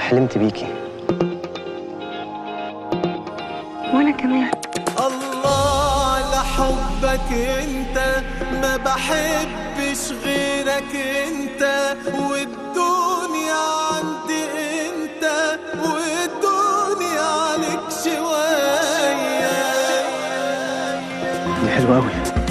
حلمت بيكي. وانا كمان. الله على حبك انت، ما بحبش غيرك انت، والدنيا عندي انت، والدنيا عليك شوية. دي حلوة أوي.